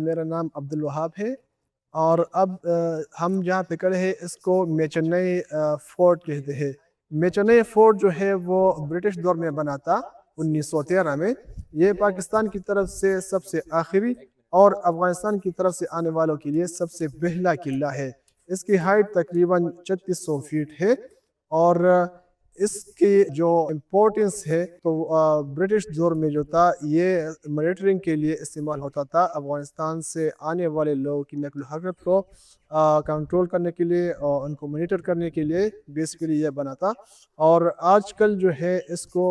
میرا نام عبدالوہاب ہے اور اب ہم جہاں پہ کھڑے ہیں اس کو میچنئی فورٹ کہتے ہیں۔ میچنئی فورٹ جو ہے وہ برٹش دور میں بنا تھا 1913 میں۔ یہ پاکستان کی طرف سے سب سے آخری اور افغانستان کی طرف سے آنے والوں کے لیے سب سے پہلا قلعہ ہے۔ اس کی ہائٹ تقریباً 3600 فیٹ ہے اور اس کی جو امپورٹنس ہے تو برٹش دور میں جو تھا یہ مانیٹرنگ کے لیے استعمال ہوتا تھا، افغانستان سے آنے والے لوگوں کی نقل و حرکت کو کنٹرول کرنے کے لیے اور ان کو مانیٹر کرنے کے لیے بیسیکلی یہ بنا تھا۔ اور آج کل جو ہے اس کو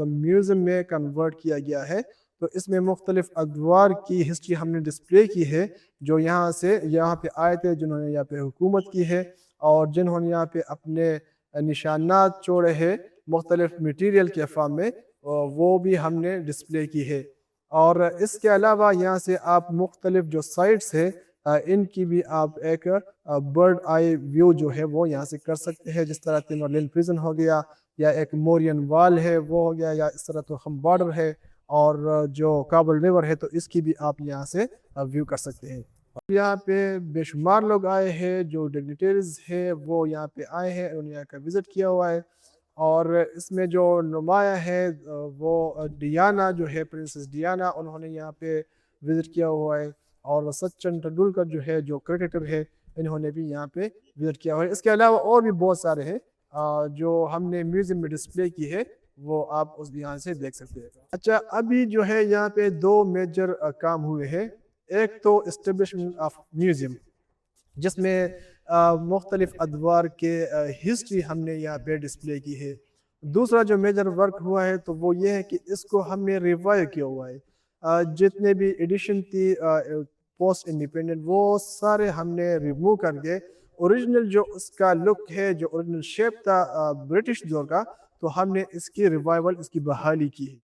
میوزیم میں کنورٹ کیا گیا ہے، تو اس میں مختلف ادوار کی ہسٹری ہم نے ڈسپلے کی ہے، جو یہاں پہ آئے تھے، جنہوں نے یہاں پہ حکومت کی ہے اور جنہوں نے یہاں پہ اپنے نشانات چھوڑے ہیں مختلف میٹیریل کے فارم میں، وہ بھی ہم نے ڈسپلے کی ہے۔ اور اس کے علاوہ یہاں سے آپ مختلف جو سائٹس ہیں ان کی بھی آپ ایک برڈ آئی ویو جو ہے وہ یہاں سے کر سکتے ہیں، جس طرح تیمور پریزن ہو گیا یا ایک مورین وال ہے وہ ہو گیا، یا اس طرح توخم بارڈر ہے اور جو کابل ریور ہے، تو اس کی بھی آپ یہاں سے ویو کر سکتے ہیں۔ یہاں پہ بے شمار لوگ آئے ہیں، جو ڈگنیٹریز ہیں وہ یہاں پہ آئے ہیں، انہوں نے یہاں کا وزٹ کیا ہوا ہے۔ اور اس میں جو نمایاں ہے وہ ڈیانا جو ہے، پرنسس ڈیانا، انہوں نے یہاں پہ وزٹ کیا ہوا ہے۔ اور سچن ٹنڈولکر جو ہے، جو کرکٹر ہے، انہوں نے بھی یہاں پہ وزٹ کیا ہوا ہے۔ اس کے علاوہ اور بھی بہت سارے ہیں جو ہم نے میوزیم میں ڈسپلے کی ہے، وہ آپ اس یہاں سے دیکھ سکتے ہیں۔ اچھا، ابھی جو ہے یہاں پہ دو میجر کام ہوئے ہیں۔ ایک تو اسٹیبلشمنٹ آف میوزیم، جس میں مختلف ادوار کے ہسٹری ہم نے یہاں پہ ڈسپلے کی ہے۔ دوسرا جو میجر ورک ہوا ہے تو وہ یہ ہے کہ اس کو ہم نے ریوائیو کیا ہوا ہے۔ جتنے بھی ایڈیشن تھی پوسٹ انڈیپینڈنٹ، وہ سارے ہم نے ریموو کر کے اوریجنل جو اس کا لک ہے، جو اوریجنل شیپ تھا برٹش دور کا، تو ہم نے اس کی ریوائیول، اس کی بحالی کی ہے۔